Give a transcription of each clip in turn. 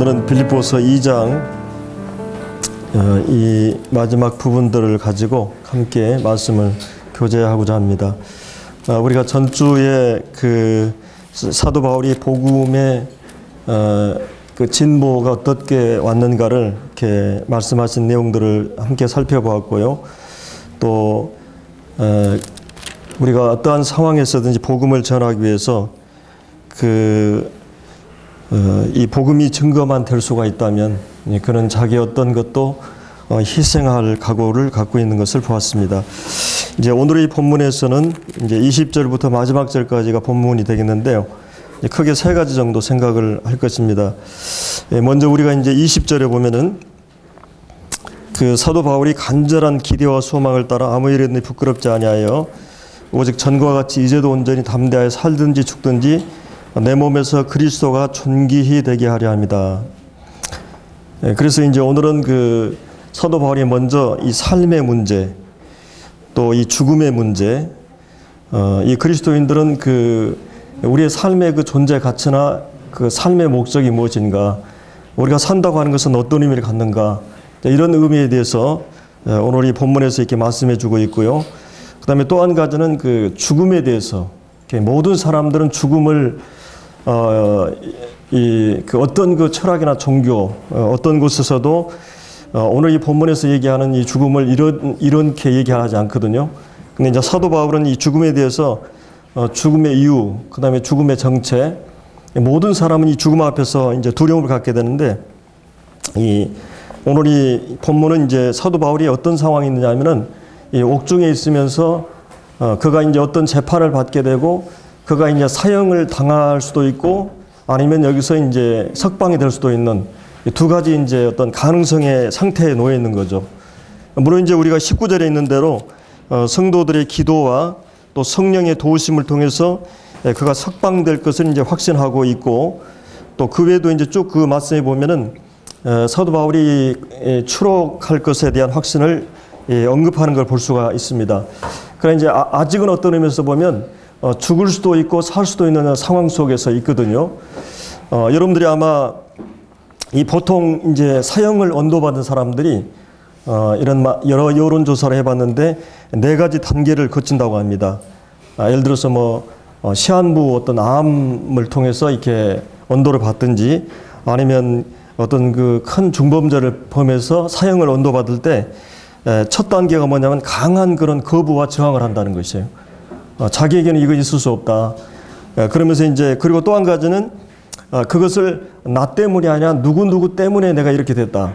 오늘은 빌립보서 2장 이 마지막 부분들을 가지고 함께 말씀을 교제하고자 합니다. 우리가 전주에 그 사도 바울이 복음의 그 진보가 어떻게 왔는가를 이렇게 말씀하신 내용들을 함께 살펴보았고요. 또 우리가 어떠한 상황에서든지 복음을 전하기 위해서 이 복음이 증거만 될 수가 있다면 그는 자기 어떤 것도 희생할 각오를 갖고 있는 것을 보았습니다. 이제 오늘의 본문에서는 이제 20절부터 마지막 절까지가 본문이 되겠는데요. 크게 세 가지 정도 생각을 할 것입니다. 먼저 우리가 이제 20절에 보면은 그 사도 바울이 간절한 기대와 소망을 따라 아무 일에든지 부끄럽지 아니하여 오직 전과 같이 이제도 온전히 담대하여 살든지 죽든지 내 몸에서 그리스도가 존귀히 되게 하려 합니다. 그래서 이제 오늘은 그 사도 바울이 먼저 이 삶의 문제, 또 이 죽음의 문제, 이 그리스도인들은 그 우리의 삶의 그 존재 가치나 그 삶의 목적이 무엇인가, 우리가 산다고 하는 것은 어떤 의미를 갖는가, 이런 의미에 대해서 오늘 이 본문에서 이렇게 말씀해 주고 있고요. 그 다음에 또 한 가지는 그 죽음에 대해서 모든 사람들은 죽음을 어떤 그 철학이나 종교, 어떤 곳에서도 오늘 이 본문에서 얘기하는 이 죽음을 이렇게 얘기하지 않거든요. 근데 이제 사도 바울은 이 죽음에 대해서 죽음의 이유, 그 다음에 죽음의 정체, 모든 사람은 이 죽음 앞에서 이제 두려움을 갖게 되는데, 오늘 이 본문은 이제 사도 바울이 어떤 상황이 있느냐 하면은 이 옥중에 있으면서 그가 이제 어떤 재판을 받게 되고, 그가 이제 사형을 당할 수도 있고, 아니면 여기서 이제 석방이 될 수도 있는 두 가지 이제 어떤 가능성의 상태에 놓여 있는 거죠. 물론 이제 우리가 19절에 있는 대로 성도들의 기도와 또 성령의 도우심을 통해서 그가 석방될 것을 이제 확신하고 있고, 또 그 외에도 이제 쭉 그 말씀에 보면은 사도 바울이 추록할 것에 대한 확신을 언급하는 걸 볼 수가 있습니다. 그러나 이제 아직은 어떤 의미에서 보면 죽을 수도 있고 살 수도 있는 상황 속에서 있거든요. 여러분들이 아마 이 보통 이제 사형을 언도받은 사람들이 이런 여러 여론조사를 해봤는데 4가지 단계를 거친다고 합니다. 예를 들어서 시한부 어떤 암을 통해서 이렇게 언도를 받든지, 아니면 어떤 그 큰 중범죄를 범해서 사형을 언도받을 때 첫 단계가 뭐냐면 강한 그런 거부와 저항을 한다는 것이에요. 자기에게는 이거 있을 수 없다. 그러면서 이제 그리고 또 한 가지는 그것을 나 때문이 아니라 누구 때문에 내가 이렇게 됐다.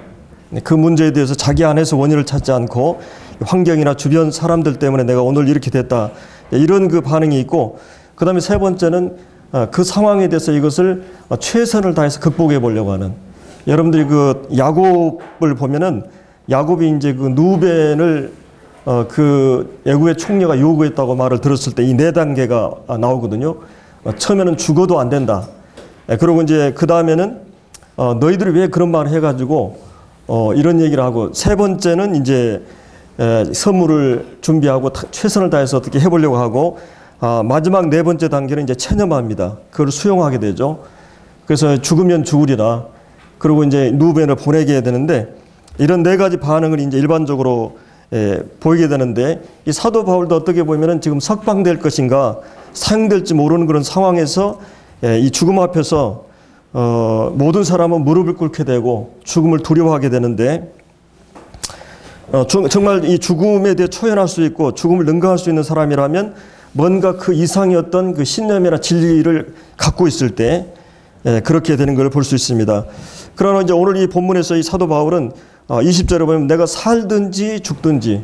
그 문제에 대해서 자기 안에서 원인을 찾지 않고 환경이나 주변 사람들 때문에 내가 오늘 이렇게 됐다. 이런 그 반응이 있고, 그 다음에 세 번째는 그 상황에 대해서 이것을 최선을 다해서 극복해 보려고 하는. 여러분들이 그 야곱을 보면은 야곱이 이제 그 누벤을 그 애굽의 총리가 요구했다고 말을 들었을 때 이 4단계가 나오거든요. 처음에는 죽어도 안 된다. 그리고 이제 그 다음에는 너희들이 왜 그런 말을 해가지고 이런 얘기를 하고, 세 번째는 이제 선물을 준비하고 최선을 다해서 어떻게 해보려고 하고, 마지막 4번째 단계는 이제 체념합니다. 그걸 수용하게 되죠. 그래서 죽으면 죽으리라. 그리고 이제 누벤을 보내게 해야 되는데, 이런 4가지 반응을 이제 일반적으로 보이게 되는데, 이 사도 바울도 어떻게 보면은 지금 석방될 것인가 사형될지 모르는 그런 상황에서 이 죽음 앞에서 모든 사람은 무릎을 꿇게 되고 죽음을 두려워하게 되는데, 정말 이 죽음에 대해 초연할 수 있고 죽음을 능가할 수 있는 사람이라면 뭔가 그 이상의 어떤 그 신념이나 진리를 갖고 있을 때 그렇게 되는 걸 볼 수 있습니다. 그러나 이제 오늘 이 본문에서 이 사도 바울은 20절에 보면 내가 살든지 죽든지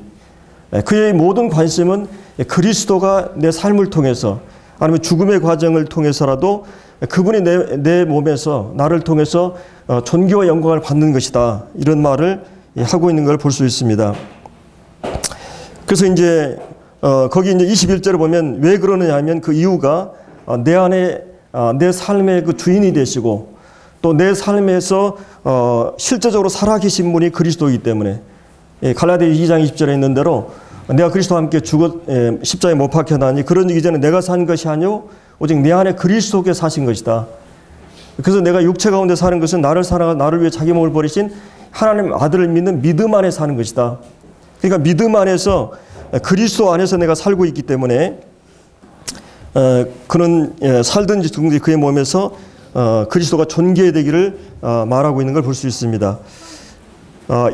그의 모든 관심은 그리스도가 내 삶을 통해서, 아니면 죽음의 과정을 통해서라도 그분이 내 몸에서 나를 통해서 존귀와 영광을 받는 것이다. 이런 말을 하고 있는 걸 볼 수 있습니다. 그래서 이제 거기 이제 21절에 보면 왜 그러느냐 하면 그 이유가 내 안에 내 삶의 그 주인이 되시고 또 내 삶에서 실제적으로 살아계신 분이 그리스도이기 때문에, 갈라디아 2장 20절에 있는 대로 내가 그리스도와 함께 십자가에 못 박혀나니 그런 이전에 내가 산 것이 아니오 오직 내 안에 그리스도께 사신 것이다. 그래서 내가 육체 가운데 사는 것은 나를 사랑하고 나를 위해 자기 몸을 버리신 하나님 아들을 믿는 믿음 안에 사는 것이다. 그러니까 믿음 안에서 그리스도 안에서 내가 살고 있기 때문에 그는 살든지 죽든지 그의 몸에서 그리스도가 존귀되기를 말하고 있는 걸 볼 수 있습니다.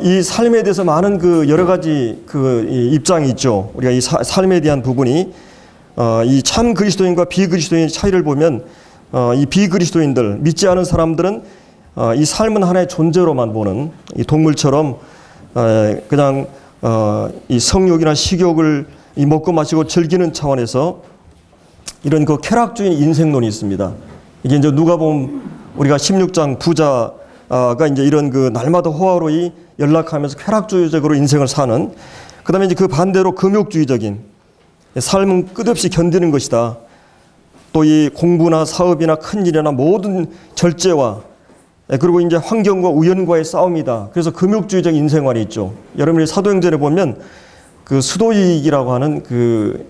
이 삶에 대해서 많은 그 여러 가지 그 입장이 있죠. 우리가 이 삶에 대한 부분이 이 참 그리스도인과 비그리스도인의 차이를 보면 이 비그리스도인들, 믿지 않은 사람들은 이 삶은 하나의 존재로만 보는 이 동물처럼 그냥 이 성욕이나 식욕을 이 먹고 마시고 즐기는 차원에서 이런 그 쾌락주의 인생론이 있습니다. 이게 이제 누가복음 우리가 16장 부자가 이제 이런 그 날마다 호화로이 연락하면서 쾌락주의적으로 인생을 사는, 그다음에 이제 그 반대로 금욕주의적인 삶은 끝없이 견디는 것이다. 또 이 공부나 사업이나 큰 일이나 모든 절제와 그리고 이제 환경과 우연과의 싸움이다. 그래서 금욕주의적 인생관이 있죠. 여러분이 사도행전에 보면 그 스도익이라고 하는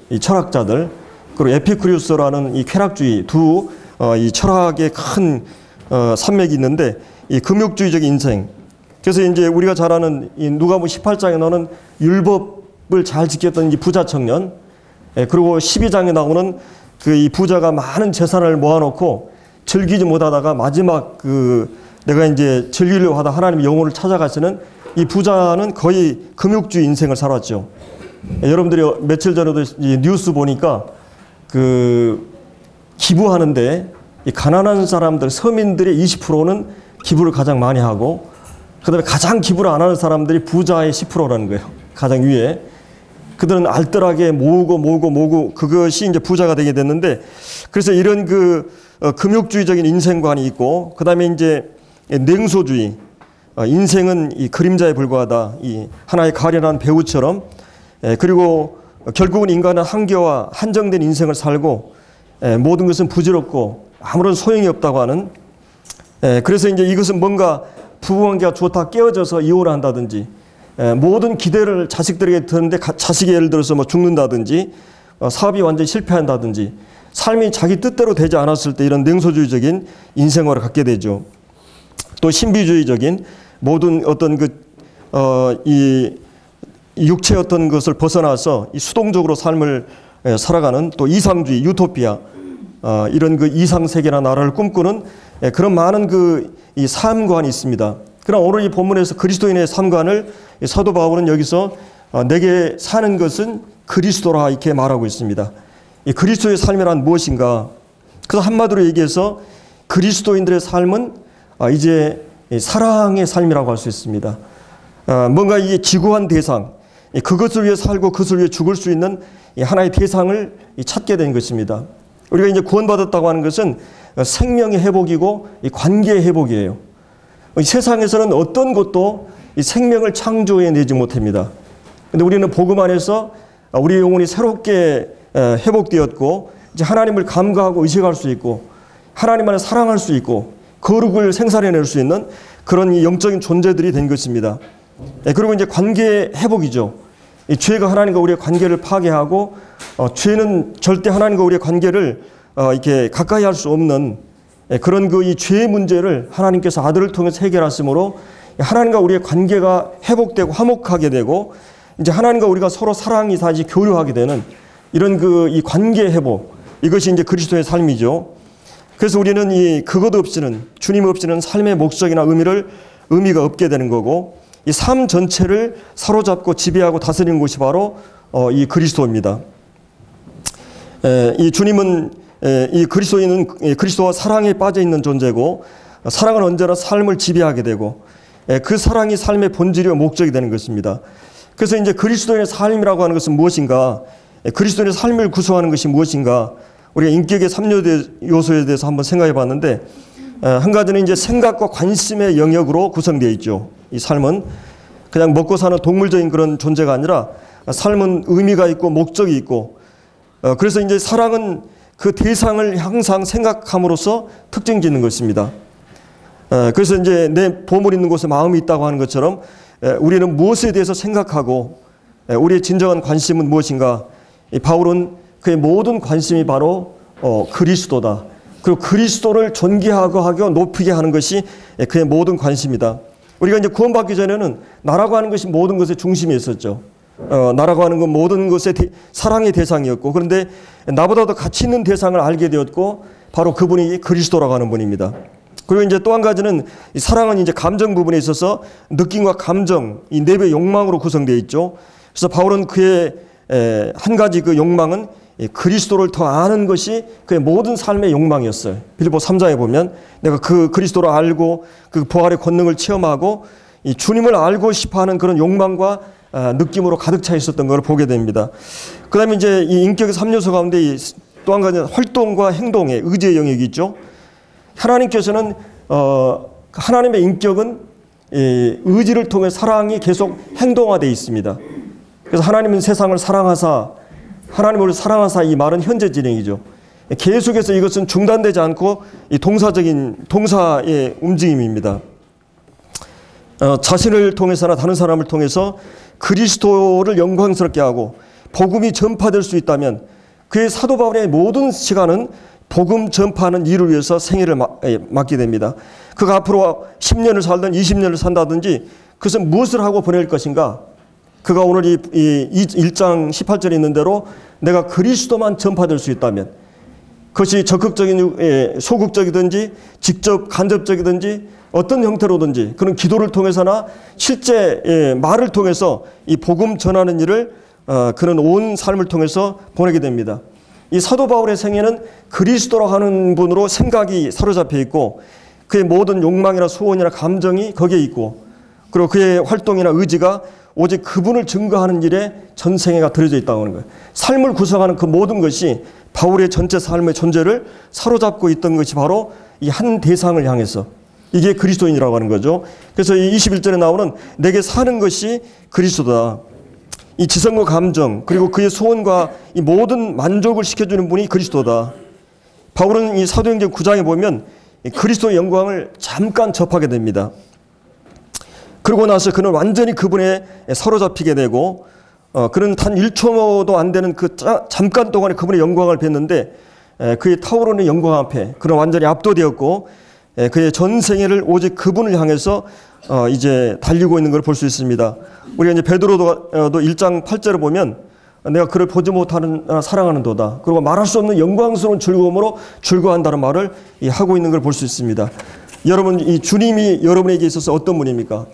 이 철학자들, 그리고 에피쿠리우스라는 이 쾌락주의 이 철학의 큰 산맥이 있는데 이 금욕주의적 인생. 그래서 이제 우리가 잘 아는 이 누가복음 18장에 나오는 율법을 잘 지켰던 이 부자 청년, 그리고 12장에 나오는 그 이 부자가 많은 재산을 모아놓고 즐기지 못하다가 마지막 내가 이제 즐기려고 하다 하나님의 영혼을 찾아가시는 이 부자는 거의 금욕주의 인생을 살았죠. 여러분들이 며칠 전에도 이 뉴스 보니까 기부하는데 이 가난한 사람들, 서민들의 20%는 기부를 가장 많이 하고, 그다음에 가장 기부를 안 하는 사람들이 부자의 10%라는 거예요. 가장 위에. 그들은 알뜰하게 모으고 그것이 이제 부자가 되게 됐는데, 그래서 이런 금욕주의적인 인생관이 있고, 그다음에 이제 냉소주의, 인생은 이 그림자에 불과하다. 이 하나의 가련한 배우처럼, 그리고 결국은 인간은 한계와 한정된 인생을 살고 모든 것은 부질없고 아무런 소용이 없다고 하는, 그래서 이제 이것은 뭔가 부부관계가 좋다 깨어져서 이혼을 한다든지, 모든 기대를 자식들에게 드는데 자식이 예를 들어서 뭐 죽는다든지, 사업이 완전히 실패한다든지, 삶이 자기 뜻대로 되지 않았을 때 이런 냉소주의적인 인생관을 갖게 되죠. 또 신비주의적인 모든 어떤 이 육체의 어떤 것을 벗어나서 이 수동적으로 삶을 살아가는, 또 이상주의, 유토피아, 이런 이상세계나 나라를 꿈꾸는 그런 많은 이 삶관이 있습니다. 그러나 오늘 이 본문에서 그리스도인의 삶관을 사도 바울은 여기서 내게 사는 것은 그리스도라 이렇게 말하고 있습니다. 이 그리스도의 삶이란 무엇인가? 그래서 한마디로 얘기해서 그리스도인들의 삶은 이제 사랑의 삶이라고 할 수 있습니다. 뭔가 이 지구한 대상, 그것을 위해 살고 그것을 위해 죽을 수 있는 하나의 대상을 찾게 된 것입니다. 우리가 이제 구원받았다고 하는 것은 생명의 회복이고 관계의 회복이에요. 이 세상에서는 어떤 것도 이 생명을 창조해내지 못합니다. 그런데 우리는 복음 안에서 우리의 영혼이 새롭게 회복되었고, 이제 하나님을 감각하고 의식할 수 있고, 하나님 안에 사랑할 수 있고, 거룩을 생산해낼 수 있는 그런 이 영적인 존재들이 된 것입니다. 그리고 이제 관계의 회복이죠. 이 죄가 하나님과 우리의 관계를 파괴하고, 죄는 절대 하나님과 우리의 관계를 이렇게 가까이 할 수 없는 그런 이 죄의 문제를 하나님께서 아들을 통해서 해결하심으로 하나님과 우리의 관계가 회복되고 화목하게 되고, 이제 하나님과 우리가 서로 사랑이 다시 교류하게 되는 이런 이 관계 회복, 이것이 이제 그리스도의 삶이죠. 그래서 우리는 그것 없이는, 주님 없이는 삶의 목적이나 의미가 없게 되는 거고, 이 삶 전체를 사로잡고 지배하고 다스리는 것이 바로 이 그리스도입니다. 이 주님은, 이 그리스도인은 그리스도와 사랑에 빠져 있는 존재고, 사랑은 언제나 삶을 지배하게 되고, 그 사랑이 삶의 본질이고 목적이 되는 것입니다. 그래서 이제 그리스도인의 삶이라고 하는 것은 무엇인가? 그리스도인의 삶을 구성하는 것이 무엇인가? 우리가 인격의 3 요소에 대해서 한번 생각해 봤는데, 한 가지는 이제 생각과 관심의 영역으로 구성되어 있죠. 이 삶은 그냥 먹고 사는 동물적인 그런 존재가 아니라 삶은 의미가 있고 목적이 있고, 그래서 이제 사랑은 그 대상을 항상 생각함으로써 특징 짓는 것입니다. 그래서 이제 내 보물 있는 곳에 마음이 있다고 하는 것처럼 우리는 무엇에 대해서 생각하고 우리의 진정한 관심은 무엇인가? 바울은 그의 모든 관심이 바로 그리스도다. 그리고 그리스도를 존귀하고 높이게 하는 것이 그의 모든 관심이다. 우리가 이제 구원받기 전에는 나라고 하는 것이 모든 것의 중심에 있었죠. 나라고 하는 건 모든 것의 사랑의 대상이었고, 그런데 나보다도 가치 있는 대상을 알게 되었고, 바로 그분이 그리스도라고 하는 분입니다. 그리고 이제 또 한 가지는 이 사랑은 이제 감정 부분에 있어서 느낌과 감정, 이 내부의 욕망으로 구성되어 있죠. 그래서 바울은 그의 한 가지 그 욕망은 그리스도를 더 아는 것이 그의 모든 삶의 욕망이었어요. 빌립보 3장에 보면 내가 그 그리스도를 알고 그 부활의 권능을 체험하고 이 주님을 알고 싶어하는 그런 욕망과 느낌으로 가득 차 있었던 걸 보게 됩니다. 그 다음에 이제 이 인격의 3요소 가운데 또 한 가지는 활동과 행동의 의지의 영역이 있죠. 하나님께서는 하나님의 인격은 의지를 통해 사랑이 계속 행동화되어 있습니다. 그래서 하나님은 세상을 사랑하사, 하나님을 사랑하사, 이 말은 현재 진행이죠. 계속해서 이것은 중단되지 않고 이 동사의 움직임입니다. 자신을 통해서나 다른 사람을 통해서 그리스도를 영광스럽게 하고 복음이 전파될 수 있다면 그의 사도 바울의 모든 시간은 복음 전파하는 일을 위해서 생애를 맡게 됩니다. 그가 앞으로 10년을 살든 20년을 산다든지 그것은 무엇을 하고 보낼 것인가? 그가 오늘 이 1장 18절에 있는 대로 내가 그리스도만 전파될 수 있다면, 그것이 적극적인 소극적이든지 직접 간접적이든지 어떤 형태로든지 그런 기도를 통해서나 실제 말을 통해서 이 복음 전하는 일을 그는 온 삶을 통해서 보내게 됩니다. 이 사도 바울의 생애는 그리스도라고 하는 분으로 생각이 사로잡혀 있고 그의 모든 욕망이나 소원이나 감정이 거기에 있고, 그리고 그의 활동이나 의지가 오직 그분을 증거하는 일에 전생애가 들어져 있다고 하는 거예요. 삶을 구성하는 그 모든 것이 바울의 전체 삶의 존재를 사로잡고 있던 것이 바로 이 한 대상을 향해서, 이게 그리스도인이라고 하는 거죠. 그래서 이 21절에 나오는 내게 사는 것이 그리스도다. 이 지성과 감정 그리고 그의 소원과 이 모든 만족을 시켜주는 분이 그리스도다. 바울은 이 사도행전 9장에 보면 그리스도의 영광을 잠깐 접하게 됩니다. 그러고 나서 그는 완전히 그분에 사로잡히게 되고 그는 단 1초도 안 되는 그 잠깐 동안에 그분의 영광을 뵀는데 그의 타오르는 영광 앞에 그는 완전히 압도되었고 그의 전 생애를 오직 그분을 향해서 이제 달리고 있는 걸 볼 수 있습니다. 우리가 이제 베드로도 1장 8절을 보면 내가 그를 보지 못하는 사랑하는 도다. 그리고 말할 수 없는 영광스러운 즐거움으로 즐거워한다는 말을 하고 있는 걸 볼 수 있습니다. 여러분, 이 주님이 여러분에게 있어서 어떤 분입니까?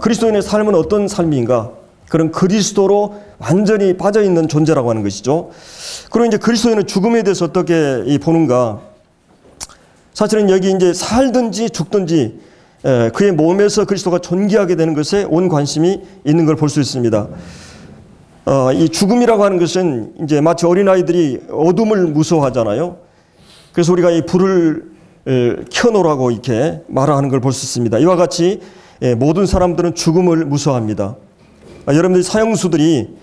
그리스도인의 삶은 어떤 삶인가? 그런 그리스도로 완전히 빠져있는 존재라고 하는 것이죠. 그리고 이제 그리스도인은 죽음에 대해서 어떻게 보는가? 사실은 여기 이제 살든지 죽든지 그의 몸에서 그리스도가 존귀하게 되는 것에 온 관심이 있는 걸 볼 수 있습니다. 이 죽음이라고 하는 것은 이제 마치 어린아이들이 어둠을 무서워하잖아요. 그래서 우리가 이 불을 켜놓으라고 이렇게 말하는 걸 볼 수 있습니다. 이와 같이 모든 사람들은 죽음을 무서워합니다. 여러분들 사형수들이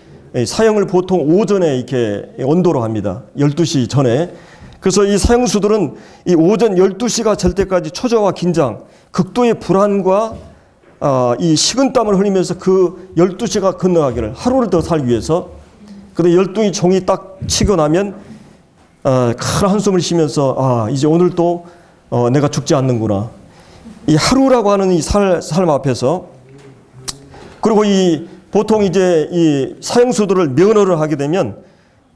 사형을 보통 오전에 이렇게 언도로 합니다. 12시 전에. 그래서 이 사형수들은 이 오전 12시가 될 때까지 초조와 긴장, 극도의 불안과 이 식은땀을 흘리면서 그 12시가 건너가기를, 하루를 더 살기 위해서. 근데 12시 종이 딱 치고 나면 큰 한숨을 쉬면서 이제 오늘 또 내가 죽지 않는구나. 이 하루라고 하는 이 삶 앞에서, 그리고 이 보통 이제 이 사형수들을 면허를 하게 되면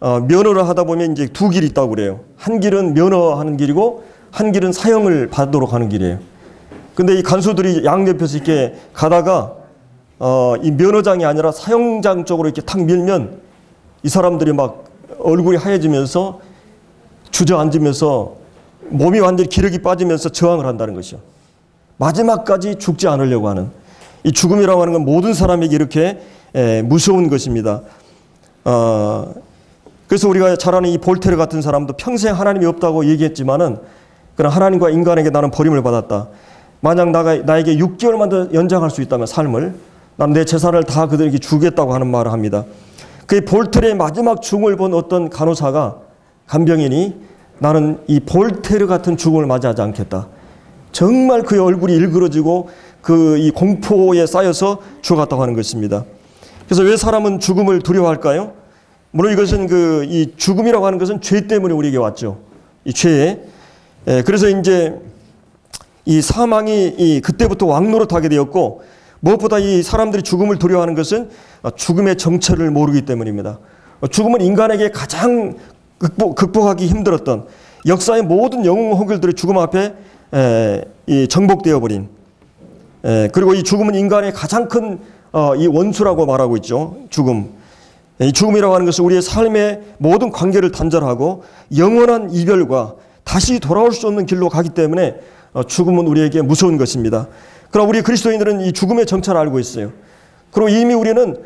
면허를 하다 보면 이제 두 길이 있다고 그래요. 한 길은 면허하는 길이고 한 길은 사형을 받도록 하는 길이에요. 근데 이 간수들이 양옆에서 이렇게 가다가 이 면허장이 아니라 사형장 쪽으로 이렇게 탁 밀면 이 사람들이 막 얼굴이 하얘지면서 주저앉으면서 몸이 완전히 기력이 빠지면서 저항을 한다는 것이요. 마지막까지 죽지 않으려고 하는, 이 죽음이라고 하는 건 모든 사람에게 이렇게 무서운 것입니다. 그래서 우리가 잘 아는 이 볼테르 같은 사람도 평생 하나님이 없다고 얘기했지만은 그런 하나님과 인간에게 나는 버림을 받았다. 만약 나에게 6개월만 더 연장할 수 있다면 삶을, 난 내 재산을 다 그들에게 주겠다고 하는 말을 합니다. 그 볼테르의 마지막 죽음을 본 어떤 간호사가, 간병인이 나는 이 볼테르 같은 죽음을 맞이하지 않겠다. 정말 그의 얼굴이 일그러지고 이 공포에 쌓여서 죽어갔다고 하는 것입니다. 그래서 왜 사람은 죽음을 두려워할까요? 물론 이것은 이 죽음이라고 하는 것은 죄 때문에 우리에게 왔죠. 이 죄에. 그래서 이제 이 사망이 그때부터 왕노릇하게 되었고, 무엇보다 이 사람들이 죽음을 두려워하는 것은 죽음의 정체를 모르기 때문입니다. 죽음은 인간에게 가장 극복하기 힘들었던, 역사의 모든 영웅 호결들이 죽음 앞에 정복되어 버린, 그리고 이 죽음은 인간의 가장 큰 이 원수라고 말하고 있죠. 죽음. 이 죽음이라고 하는 것은 우리의 삶의 모든 관계를 단절하고 영원한 이별과 다시 돌아올 수 없는 길로 가기 때문에 죽음은 우리에게 무서운 것입니다. 그러나 우리 그리스도인들은 이 죽음의 정체를 알고 있어요. 그리고 이미 우리는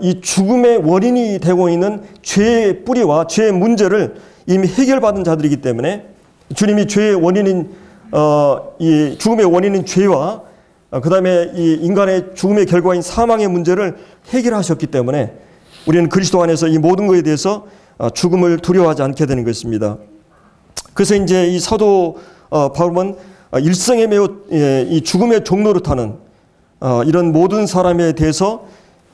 이 죽음의 원인이 되고 있는 죄의 뿌리와 죄의 문제를 이미 해결받은 자들이기 때문에, 주님이 죄의 원인인 이 죽음의 원인인 죄와 그 다음에 이 인간의 죽음의 결과인 사망의 문제를 해결하셨기 때문에 우리는 그리스도 안에서 이 모든 것에 대해서 죽음을 두려워하지 않게 되는 것입니다. 그래서 이제 이 사도 바울은 일생에 매우 이 죽음의 종노릇하는 이런 모든 사람에 대해서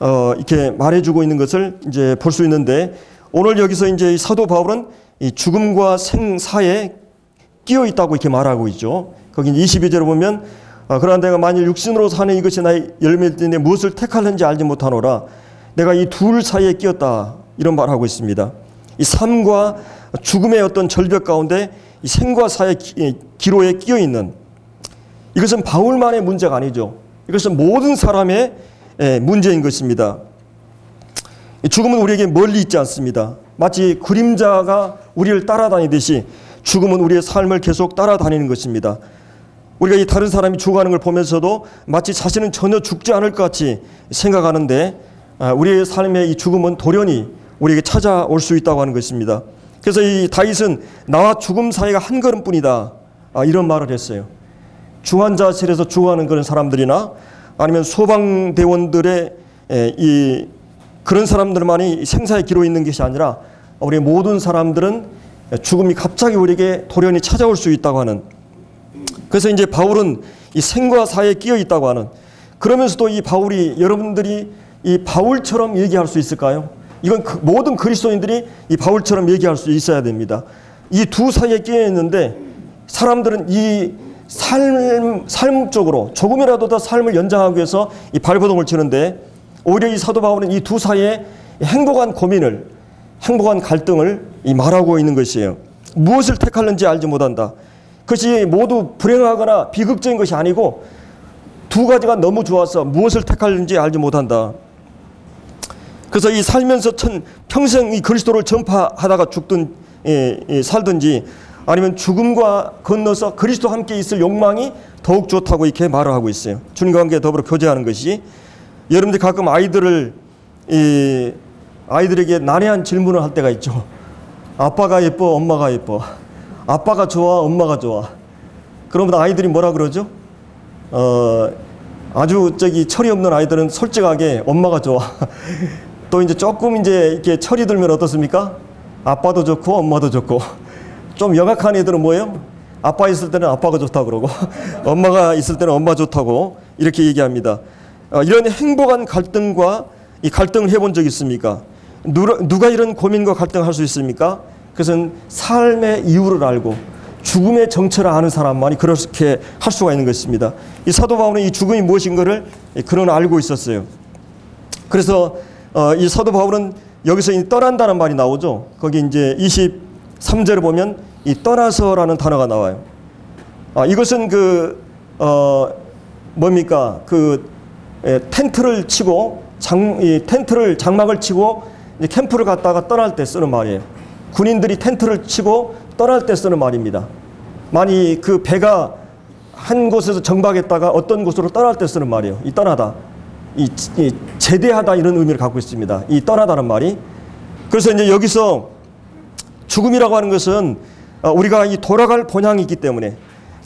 이렇게 말해주고 있는 것을 이제 볼 수 있는데, 오늘 여기서 이제 이 사도 바울은 이 죽음과 생 사이에 끼어 있다고 이렇게 말하고 있죠. 거기 22절을 보면 그러나 내가 만일 육신으로 사는 이것이 나의 열매일 때에 무엇을 택할는지 알지 못하노라. 내가 이 둘 사이에 끼었다. 이런 말하고 있습니다. 이 삶과 죽음의 어떤 절벽 가운데 이 생과 사의 기로에 끼어 있는, 이것은 바울만의 문제가 아니죠. 이것은 모든 사람의 문제인 것입니다. 죽음은 우리에게 멀리 있지 않습니다. 마치 그림자가 우리를 따라다니듯이 죽음은 우리의 삶을 계속 따라다니는 것입니다. 우리가 이 다른 사람이 죽어가는 걸 보면서도 마치 자신은 전혀 죽지 않을 것 같이 생각하는데, 우리의 삶의 이 죽음은 돌연히 우리에게 찾아올 수 있다고 하는 것입니다. 그래서 이 다윗은 나와 죽음 사이가 한 걸음뿐이다, 이런 말을 했어요. 중환자실에서 죽어가는 그런 사람들이나 아니면 소방대원들의 이 그런 사람들만이 생사의 기로에 있는 것이 아니라 우리 모든 사람들은 죽음이 갑자기 우리에게 돌연히 찾아올 수 있다고 하는, 그래서 이제 바울은 이 생과 사에 끼어 있다고 하는, 그러면서도 이 바울이, 여러분들이 이 바울처럼 얘기할 수 있을까요? 이건 모든 그리스도인들이 이 바울처럼 얘기할 수 있어야 됩니다. 이 두 사이에 끼어 있는데 사람들은 이 삶 쪽으로 조금이라도 더 삶을 연장하기 위해서 이 발버둥을 치는데, 오히려 이 사도 바울은 이 두 사이에 행복한 고민을, 행복한 갈등을 말하고 있는 것이에요. 무엇을 택할는지 알지 못한다. 그것이 모두 불행하거나 비극적인 것이 아니고 두 가지가 너무 좋아서 무엇을 택할는지 알지 못한다. 그래서 이 살면서 평생 이 그리스도를 전파하다가 죽든 살든지, 아니면 죽음과 건너서 그리스도와 함께 있을 욕망이 더욱 좋다고 이렇게 말을 하고 있어요. 주님과 함께 더불어 교제하는 것이. 여러분들 가끔 아이들에게 난해한 질문을 할 때가 있죠. 아빠가 예뻐, 엄마가 예뻐. 아빠가 좋아, 엄마가 좋아. 그러면 아이들이 뭐라 그러죠? 아주 철이 없는 아이들은 솔직하게 엄마가 좋아. 또 이제 조금 이렇게 철이 들면 어떻습니까? 아빠도 좋고 엄마도 좋고. 좀 영악한 애들은 뭐예요? 아빠 있을 때는 아빠가 좋다고 그러고 엄마가 있을 때는 엄마 좋다고 이렇게 얘기합니다. 이런 행복한 갈등과 이 갈등을 해본 적 있습니까? 누가 이런 고민과 갈등을 할 수 있습니까? 그것은 삶의 이유를 알고 죽음의 정체를 아는 사람만이 그렇게 할 수가 있는 것입니다. 이 사도 바울은 이 죽음이 무엇인가를 그는 알고 있었어요. 그래서 이 사도 바울은 여기서 떠난다는 말이 나오죠. 거기 이제 23절에 보면 이 떠나서라는 단어가 나와요. 이것은 뭡니까? 텐트를 치고 텐트를 장막을 치고 이제 캠프를 갔다가 떠날 때 쓰는 말이에요. 군인들이 텐트를 치고 떠날 때 쓰는 말입니다. 만약 그 배가 한 곳에서 정박했다가 어떤 곳으로 떠날 때 쓰는 말이에요. 이 떠나다, 이 제대하다, 이런 의미를 갖고 있습니다. 이 떠나다는 말이. 그래서 이제 여기서 죽음이라고 하는 것은 우리가 이 돌아갈 본향이 있기 때문에,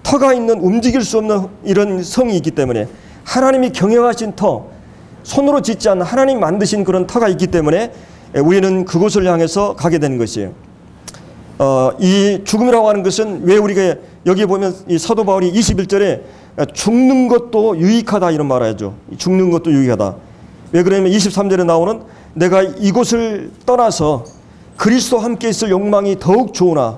터가 있는 움직일 수 없는 이런 성이 있기 때문에, 하나님이 경영하신 터, 손으로 짓지 않는 하나님 만드신 그런 터가 있기 때문에 우리는 그곳을 향해서 가게 되는 것이에요. 이 죽음이라고 하는 것은 왜 우리가 여기 보면 이 사도 바울이 21절에 죽는 것도 유익하다 이런 말을 하죠. 죽는 것도 유익하다. 왜 그러냐면 23절에 나오는 내가 이곳을 떠나서 그리스도와 함께 있을 욕망이 더욱 좋으나,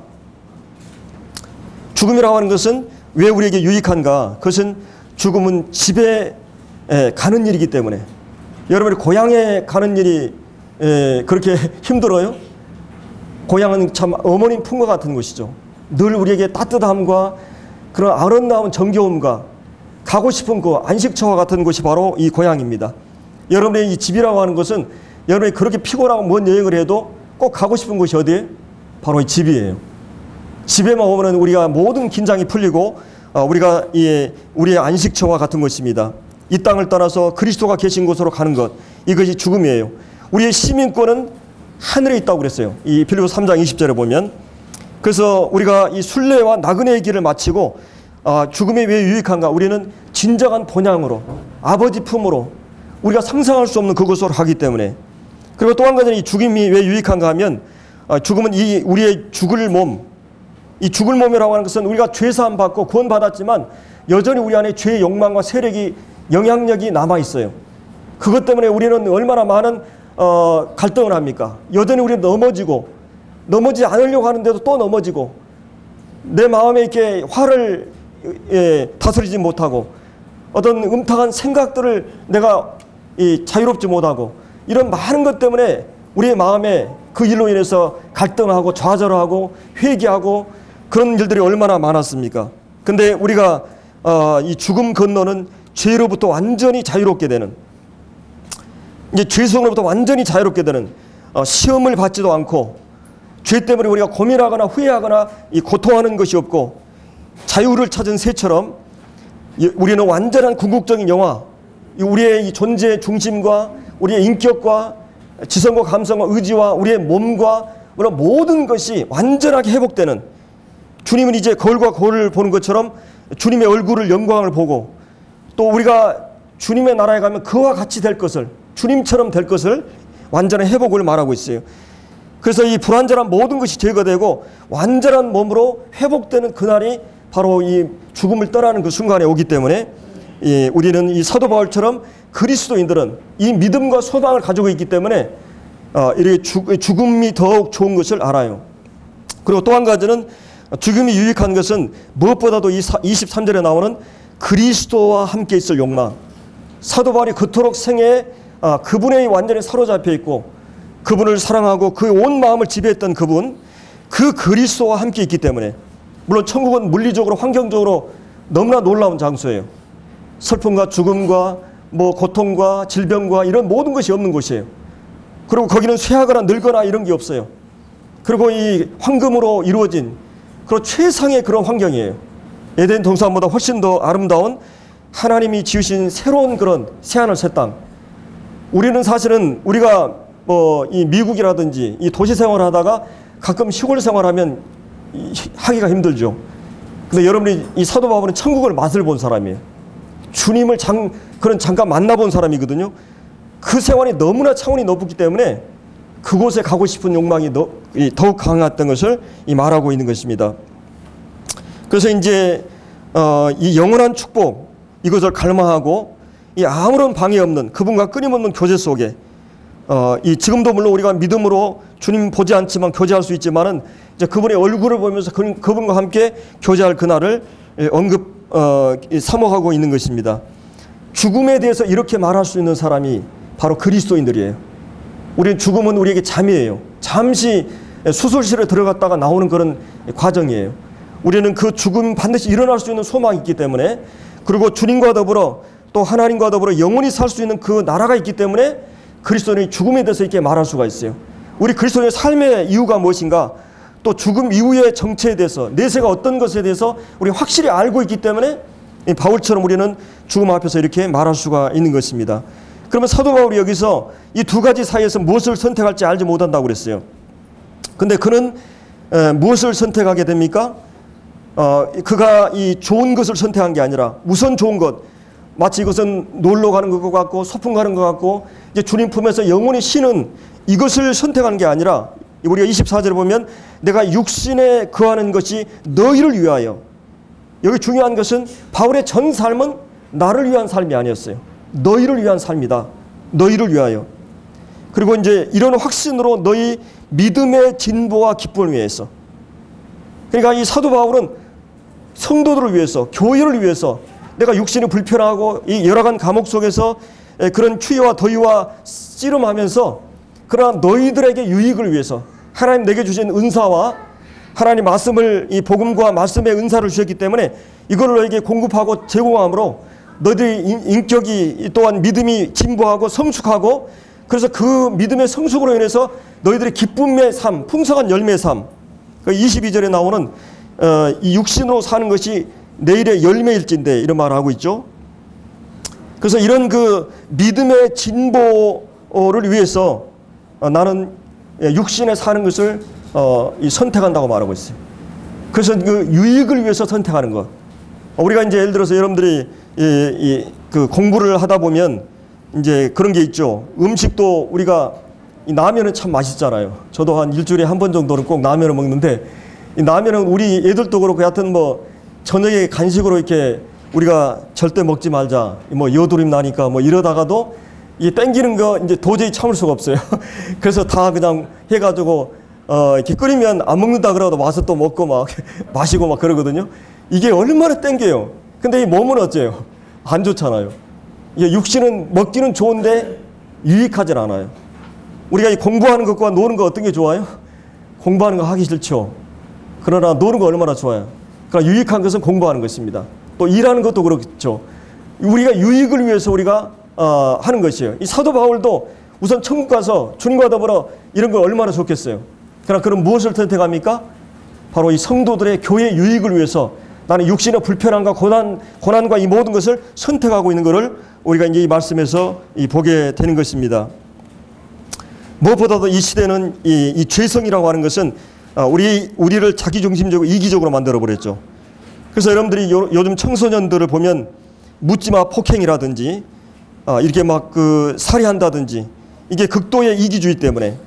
죽음이라고 하는 것은 왜 우리에게 유익한가? 그것은 죽음은 집에 가는 일이기 때문에. 여러분이 고향에 가는 일이 그렇게 힘들어요? 고향은 참 어머님 품과 같은 곳이죠. 늘 우리에게 따뜻함과 그런 아름다운 정겨움과 가고 싶은 그 안식처와 같은 곳이 바로 이 고향입니다. 여러분의 이 집이라고 하는 것은 여러분이 그렇게 피곤하고 먼 여행을 해도 꼭 가고 싶은 곳이 어디예요? 바로 이 집이에요. 집에만 오면 우리가 모든 긴장이 풀리고 우리가 우리의 안식처와 같은 것입니다. 이 땅을 떠나서 그리스도가 계신 곳으로 가는 것, 이것이 죽음이에요. 우리의 시민권은 하늘에 있다고 그랬어요. 이 빌립보서 3장 20절에 보면. 그래서 우리가 이 순례와 나그네의 길을 마치고 죽음이 왜 유익한가? 우리는 진정한 본향으로, 아버지 품으로 우리가 상상할 수 없는 그곳으로 가기 때문에. 그리고 또 한 가지는 이 죽음이 왜 유익한가 하면 죽음은 이 우리의 죽을 몸, 이 죽을 몸이라고 하는 것은 우리가 죄사함 받고 구원 받았지만 여전히 우리 안에 죄의 욕망과 세력이 영향력이 남아 있어요. 그것 때문에 우리는 얼마나 많은 갈등을 합니까? 여전히 우리는 넘어지지 않으려고 하는데도 또 넘어지고, 내 마음에 이렇게 화를 다스리지 못하고, 어떤 음탕한 생각들을 내가 자유롭지 못하고, 이런 많은 것 때문에 우리의 마음에 그 일로 인해서 갈등하고 좌절하고 회개하고 그런 일들이 얼마나 많았습니까? 근데 우리가 이 죽음 건너는 죄로부터 완전히 자유롭게 되는, 이제 죄성으로부터 완전히 자유롭게 되는, 시험을 받지도 않고 죄 때문에 우리가 고민하거나 후회하거나 고통하는 것이 없고 자유를 찾은 새처럼 우리는 완전한 궁극적인 영화, 우리의 이 존재의 중심과 우리의 인격과 지성과 감성과 의지와 우리의 몸과 모든 것이 완전하게 회복되는, 주님은 이제 거울과 거울을 보는 것처럼 주님의 얼굴을, 영광을 보고, 또 우리가 주님의 나라에 가면 그와 같이 될 것을, 주님처럼 될 것을 완전한 회복을 말하고 있어요. 그래서 이 불완전한 모든 것이 제거되고 완전한 몸으로 회복되는 그날이 바로 이 죽음을 떠나는 그 순간에 오기 때문에 우리는 이 사도 바울처럼 그리스도인들은 이 믿음과 소망을 가지고 있기 때문에 이렇게 죽음이 더욱 좋은 것을 알아요. 그리고 또 한 가지는 죽음이 유익한 것은 무엇보다도 이 23절에 나오는 그리스도와 함께 있을 욕망. 사도 바울이 그토록 생애에 그분에 완전히 사로잡혀 있고 그분을 사랑하고 그 온 마음을 지배했던 그분, 그 그리스도와 함께 있기 때문에, 물론 천국은 물리적으로 환경적으로 너무나 놀라운 장소예요. 슬픔과 죽음과 고통과 질병과 이런 모든 것이 없는 곳이에요. 그리고 거기는 쇠하거나 늙거나 이런 게 없어요. 그리고 이 황금으로 이루어진 그런 최상의 그런 환경이에요. 에덴 동산보다 훨씬 더 아름다운 하나님이 지으신 새로운 그런 새하늘 새 땅. 우리는 사실은 우리가 이 미국이라든지 이 도시 생활을 하다가 가끔 시골 생활하면 하기가 힘들죠. 근데 여러분이 이 사도 바울은 천국을 맛을 본 사람이에요. 주님을 잠깐 만나본 사람이거든요. 그 생활이 너무나 차원이 높기 때문에 그곳에 가고 싶은 욕망이 더욱 강했던 것을 말하고 있는 것입니다. 그래서 이제 이 영원한 축복, 이것을 갈망하고 이 아무런 방해 없는 그분과 끊임없는 교제 속에 이 지금도 물론 우리가 믿음으로 주님 보지 않지만 교제할 수 있지만은 이제 그분의 얼굴을 보면서 그분과 함께 교제할 그날을 사모하고 있는 것입니다. 죽음에 대해서 이렇게 말할 수 있는 사람이 바로 그리스도인들이에요. 우리 죽음은 우리에게 잠이에요. 잠시 수술실에 들어갔다가 나오는 그런 과정이에요. 우리는 그 죽음 반드시 일어날 수 있는 소망이 있기 때문에, 그리고 주님과 더불어 또 하나님과 더불어 영원히 살 수 있는 그 나라가 있기 때문에 그리스도인이 죽음에 대해서 이렇게 말할 수가 있어요. 우리 그리스도인의 삶의 이유가 무엇인가, 또 죽음 이후의 정체에 대해서, 내세가 어떤 것에 대해서 우리 확실히 알고 있기 때문에 바울처럼 우리는 죽음 앞에서 이렇게 말할 수가 있는 것입니다. 그러면 사도 바울이 여기서 이 두 가지 사이에서 무엇을 선택할지 알지 못한다고 그랬어요. 근데 그는 무엇을 선택하게 됩니까? 그가 이 좋은 것을 선택한 게 아니라 우선 좋은 것, 마치 이것은 놀러 가는 것 같고 소풍 가는 것 같고 이제 주님 품에서 영원히 쉬는 이것을 선택한 게 아니라, 우리가 24절에 보면 내가 육신에 거하는 것이 너희를 위하여, 여기 중요한 것은 바울의 전 삶은 나를 위한 삶이 아니었어요. 너희를 위한 삶이다. 너희를 위하여. 그리고 이제 이런 확신으로 너희 믿음의 진보와 기쁨을 위해서. 그러니까 이 사도 바울은 성도들을 위해서, 교회를 위해서 내가 육신이 불편하고 이 열악한 감옥 속에서 그런 추위와 더위와 씨름하면서 그러나 너희들에게 유익을 위해서 하나님 내게 주신 은사와 하나님 말씀을, 이 복음과 말씀의 은사를 주셨기 때문에 이걸 너에게 공급하고 제공함으로 너희들의 인격이 또한 믿음이 진보하고 성숙하고, 그래서 그 믿음의 성숙으로 인해서 너희들의 기쁨의 삶, 풍성한 열매의 삶, 22절에 나오는 이 육신으로 사는 것이 내일의 열매일진데 이런 말을 하고 있죠. 그래서 이런 그 믿음의 진보를 위해서 나는 육신에 사는 것을 선택한다고 말하고 있어요. 그래서 그 유익을 위해서 선택하는 것. 우리가 이제 예를 들어서 여러분들이 그 공부를 하다 보면 이제 그런 게 있죠. 음식도 우리가 이 라면은 참 맛있잖아요. 저도 한 일주일에 한 번 정도는 꼭 라면을 먹는데, 이 라면은 우리 애들도 그렇고 하여튼 뭐 저녁에 간식으로 이렇게 우리가 절대 먹지 말자, 뭐 여드름 나니까 뭐 이러다가도 이 땡기는 거 이제 도저히 참을 수가 없어요. 그래서 다 그냥 해가지고 이렇게 끓이면 안 먹는다 그러도 와서 또 먹고 막 마시고 막 그러거든요. 이게 얼마나 땡겨요. 근데 이 몸은 어째요? 안 좋잖아요. 이게 육신은 먹기는 좋은데 유익하진 않아요. 우리가 이 공부하는 것과 노는 거 어떤 게 좋아요? 공부하는 거 하기 싫죠. 그러나 노는 거 얼마나 좋아요. 그러나 유익한 것은 공부하는 것입니다. 또 일하는 것도 그렇죠. 우리가 유익을 위해서 우리가 하는 것이에요. 이 사도 바울도 우선 천국 가서 주님과 더불어 이런 거 얼마나 좋겠어요. 그러나 그럼 무엇을 선택합니까? 바로 이 성도들의 교회 유익을 위해서 나는 육신의 불편함과 고난과 이 모든 것을 선택하고 있는 것을 우리가 이제 이 말씀에서 보게 되는 것입니다. 무엇보다도 이 시대는 이 죄성이라고 하는 것은 우리를 자기중심적으로 이기적으로 만들어버렸죠. 그래서 여러분들이 요즘 청소년들을 보면 묻지마 폭행이라든지 이렇게 막 그 살해한다든지, 이게 극도의 이기주의 때문에.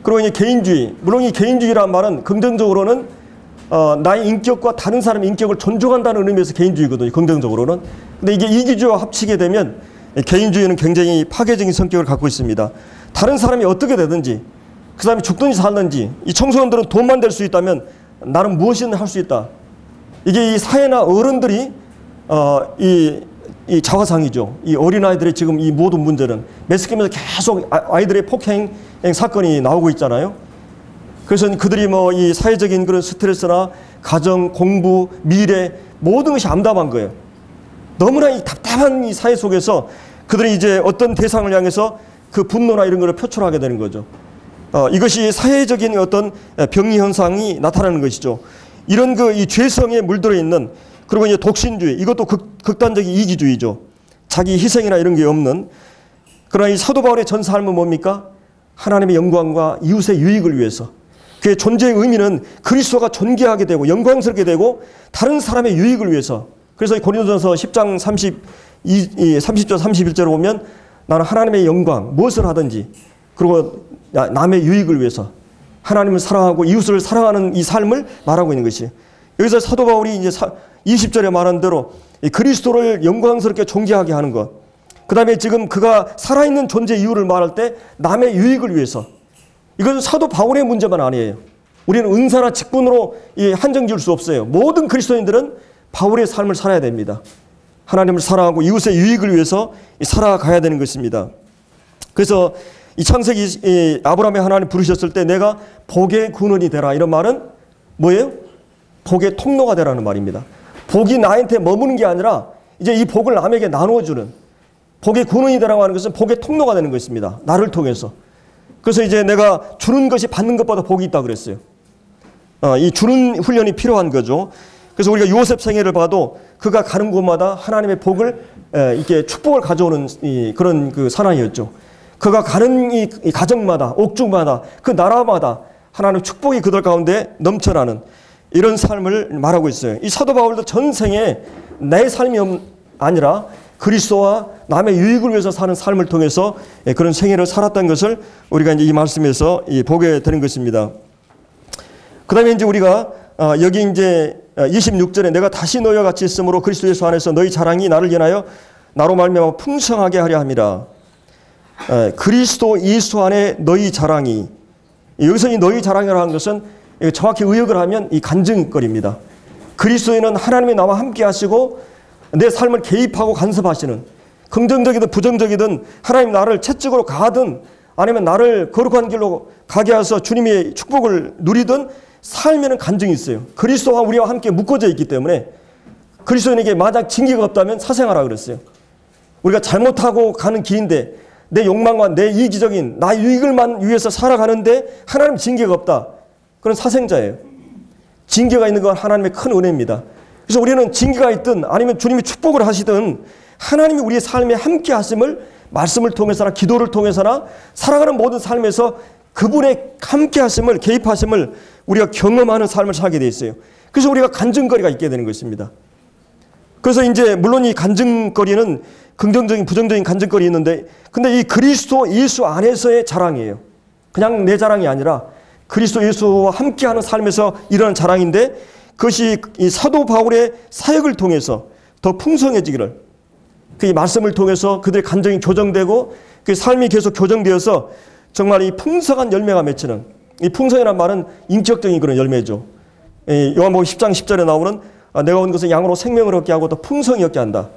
그리고 이제 개인주의, 물론 이 개인주의라는 말은 긍정적으로는 나의 인격과 다른 사람의 인격을 존중한다는 의미에서 개인주의거든요, 긍정적으로는. 근데 이게 이기주의와 합치게 되면 개인주의는 굉장히 파괴적인 성격을 갖고 있습니다. 다른 사람이 어떻게 되든지, 그 사람이 죽든지 살든지, 이 청소년들은 돈만 될 수 있다면 나는 무엇이든 할 수 있다. 이게 이 사회나 어른들이 이 자화상이죠. 이 어린아이들의 지금 이 모든 문제는 매스컴에서 계속 아이들의 폭행 사건이 나오고 있잖아요. 그래서 그들이 뭐 이 사회적인 그런 스트레스나 가정, 공부, 미래 모든 것이 암담한 거예요. 너무나 이 답답한 이 사회 속에서 그들이 이제 어떤 대상을 향해서 그 분노나 이런 것을 표출하게 되는 거죠. 이것이 사회적인 어떤 병리 현상이 나타나는 것이죠. 이런 그 이 죄성에 물들어 있는, 그리고 이제 독신주의, 이것도 극단적인 이기주의죠. 자기 희생이나 이런 게 없는. 그러나 이 사도 바울의 전 삶은 뭡니까? 하나님의 영광과 이웃의 유익을 위해서. 그의 존재의 의미는 그리스도가 존귀하게 되고 영광스럽게 되고 다른 사람의 유익을 위해서. 그래서 고린도전서 10장 30절 31절을 보면 나는 하나님의 영광, 무엇을 하든지, 그리고 남의 유익을 위해서 하나님을 사랑하고 이웃을 사랑하는 이 삶을 말하고 있는 것이에요. 여기서 사도 바울이 이제 20절에 말한 대로 그리스도를 영광스럽게 존귀하게 하는 것, 그 다음에 지금 그가 살아있는 존재 이유를 말할 때 남의 유익을 위해서. 이것은 사도 바울의 문제만 아니에요. 우리는 은사나 직분으로 한정 지을 수 없어요. 모든 그리스도인들은 바울의 삶을 살아야 됩니다. 하나님을 사랑하고 이웃의 유익을 위해서 살아가야 되는 것입니다. 그래서 이 창세기 아브라함의 하나님 부르셨을 때 내가 복의 근원이 되라, 이런 말은 뭐예요? 복의 통로가 되라는 말입니다. 복이 나한테 머무는 게 아니라 이제 이 복을 남에게 나누어주는, 복의 근원이 되라고 하는 것은 복의 통로가 되는 것입니다. 나를 통해서. 그래서 이제 내가 주는 것이 받는 것보다 복이 있다 그랬어요. 이 주는 훈련이 필요한 거죠. 그래서 우리가 요셉 생애를 봐도 그가 가는 곳마다 하나님의 복을, 이렇게 축복을 가져오는 그런 그 사람이었죠. 그가 가는 이 가정마다, 옥중마다, 그 나라마다 하나님의 축복이 그들 가운데 넘쳐나는 이런 삶을 말하고 있어요. 이 사도 바울도 전생에 내 삶이 아니라 그리스도와 남의 유익을 위해서 사는 삶을 통해서 그런 생애를 살았다는 것을 우리가 이제 이 말씀에서 보게 되는 것입니다. 그 다음에 이제 우리가 여기 이제 26절에 내가 다시 너희와 같이 있으므로 그리스도 예수 안에서 너희 자랑이 나를 인하여 나로 말미암아 풍성하게 하려 함이라. 그리스도 예수 안에 너희 자랑이, 여기서 이 너희 자랑이라고 하는 것은 정확히 의역을 하면 이 간증거리입니다. 그리스도인은 하나님이 나와 함께 하시고 내 삶을 개입하고 간섭하시는, 긍정적이든 부정적이든 하나님 나를 채찍으로 가든 아니면 나를 거룩한 길로 가게 하셔서 주님의 축복을 누리든 삶에는 간증이 있어요. 그리스도와 우리와 함께 묶어져 있기 때문에 그리스도인에게 만약 징계가 없다면 사생하라 그랬어요. 우리가 잘못하고 가는 길인데 내 욕망과 내 이기적인 나의 유익을만 위해서 살아가는데 하나님 징계가 없다. 그건 사생자예요. 징계가 있는 건 하나님의 큰 은혜입니다. 그래서 우리는 징계가 있든 아니면 주님이 축복을 하시든 하나님이 우리의 삶에 함께 하심을 말씀을 통해서나 기도를 통해서나 살아가는 모든 삶에서 그분의 함께 하심을, 개입하심을 우리가 경험하는 삶을 살게 되어 있어요. 그래서 우리가 간증거리가 있게 되는 것입니다. 그래서 이제 물론 이 간증거리는 긍정적인 부정적인 간증거리 있는데, 근데 이 그리스도 예수 안에서의 자랑이에요. 그냥 내 자랑이 아니라 그리스도 예수와 함께하는 삶에서 일어나는 자랑인데, 그것이 이 사도 바울의 사역을 통해서 더 풍성해지기를, 그 말씀을 통해서 그들의 감정이 교정되고 그 삶이 계속 교정되어서 정말 이 풍성한 열매가 맺히는, 이 풍성이라는 말은 인격적인 그런 열매죠. 요한복음 10장 10절에 나오는 내가 온 것은 양으로 생명을 얻게 하고 또 풍성히 얻게 한다.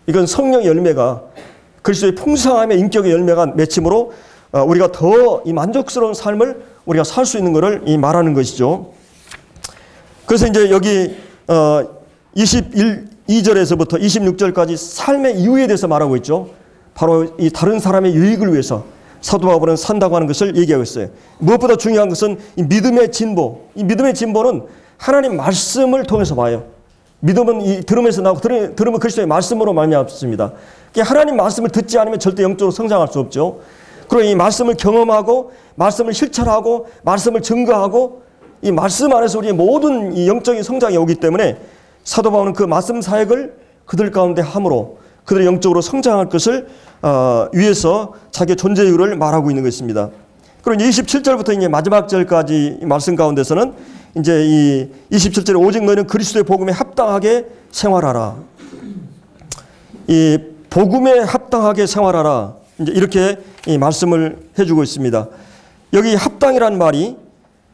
이건 성령의 열매가 그리스도의 풍성함의 인격의 열매가 맺힘으로 우리가 더 이 만족스러운 삶을 우리가 살 수 있는 것을 이 말하는 것이죠. 그래서 이제 여기 22절에서부터 26절까지 삶의 이유에 대해서 말하고 있죠. 바로 이 다른 사람의 유익을 위해서 사도 바울은 산다고 하는 것을 얘기하고 있어요. 무엇보다 중요한 것은 이 믿음의 진보. 이 믿음의 진보는 하나님 말씀을 통해서 봐요. 믿음은 이 들음에서 나오고 들음은 그리스도의 말씀으로 말미암습니다. 하나님 말씀을 듣지 않으면 절대 영적으로 성장할 수 없죠. 그리고 이 말씀을 경험하고 말씀을 실천하고 말씀을 증거하고 이 말씀 안에서 우리의 모든 이 영적인 성장이 오기 때문에 사도 바울은 그 말씀 사역을 그들 가운데 함으로 그들의 영적으로 성장할 것을 위해서 자기의 존재 이유를 말하고 있는 것입니다. 그리고 27절부터 이제 마지막 절까지 말씀 가운데서는 이제 이 27절에 오직 너희는 그리스도의 복음에 합당하게 생활하라. 이 복음에 합당하게 생활하라. 이제 이렇게 이 말씀을 해주고 있습니다. 여기 합당이라는 말이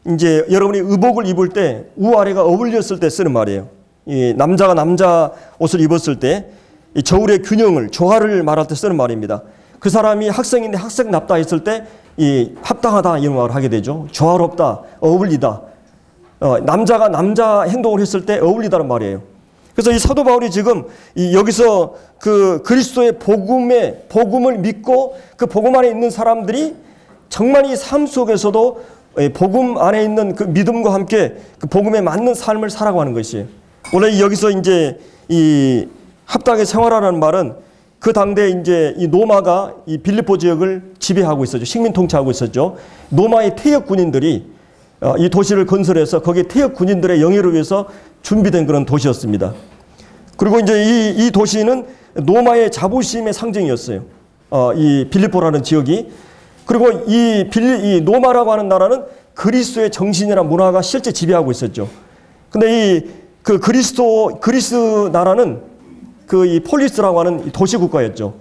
이제 여러분이 의복을 입을 때 우아래가 어울렸을 때 쓰는 말이에요. 이 남자가 남자 옷을 입었을 때 이 저울의 균형을, 조화를 말할 때 쓰는 말입니다. 그 사람이 학생인데 학생답다 했을 때 이 합당하다 이런 말을 하게 되죠. 조화롭다, 어울리다. 남자가 남자 행동을 했을 때 어울리다는 말이에요. 그래서 이 사도 바울이 지금 여기서 그 그리스도의 복음을 믿고 그 복음 안에 있는 사람들이 정말 이 삶 속에서도 복음 안에 있는 그 믿음과 함께 그 복음에 맞는 삶을 살아가는 것이에요. 원래 여기서 이제 이 합당하게 생활하라는 말은 그 당대 이제 이 로마가 이 빌립보 지역을 지배하고 있었죠. 식민 통치하고 있었죠. 로마의 퇴역 군인들이 이 도시를 건설해서 거기에 퇴역 군인들의 영예를 위해서 준비된 그런 도시였습니다. 그리고 이제 이 도시는 로마의 자부심의 상징이었어요. 이 빌립보라는 지역이. 그리고 이 로마라고 하는 나라는 그리스도의 정신이나 문화가 실제 지배하고 있었죠. 근데 그 그리스 나라는 이 폴리스라고 하는 도시 국가였죠.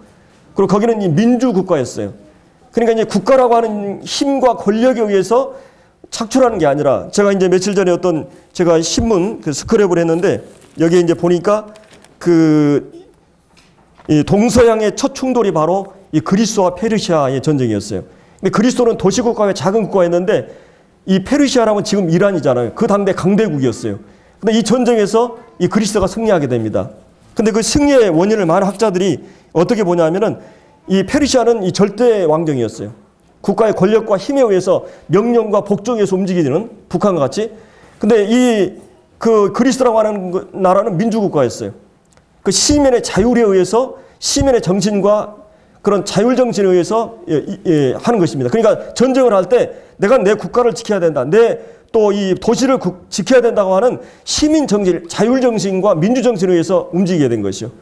그리고 거기는 이 민주 국가였어요. 그러니까 이제 국가라고 하는 힘과 권력에 의해서 착출하는 게 아니라, 제가 이제 며칠 전에 제가 신문 스크랩을 했는데 여기에 이제 보니까 이 동서양의 첫 충돌이 바로 이 그리스와 페르시아의 전쟁이었어요. 근데 그리스는 도시국가의 작은 국가였는데 이 페르시아라면 지금 이란이잖아요. 그 당대 강대국이었어요. 근데 이 전쟁에서 이 그리스가 승리하게 됩니다. 근데 그 승리의 원인을 많은 학자들이 어떻게 보냐면은 이 페르시아는 이 절대 왕정이었어요. 국가의 권력과 힘에 의해서 명령과 복종에 의해서 움직이는 북한과 같이. 근데 그 그리스라고 하는 나라는 민주국가였어요. 그 시민의 자율에 의해서 시민의 정신과 그런 자율 정신에 의해서 하는 것입니다. 그러니까 전쟁을 할 때 내가 내 국가를 지켜야 된다. 또 이 도시를 지켜야 된다고 하는 시민 정신, 자율 정신과 민주 정신에 의해서 움직이게 된 것이요.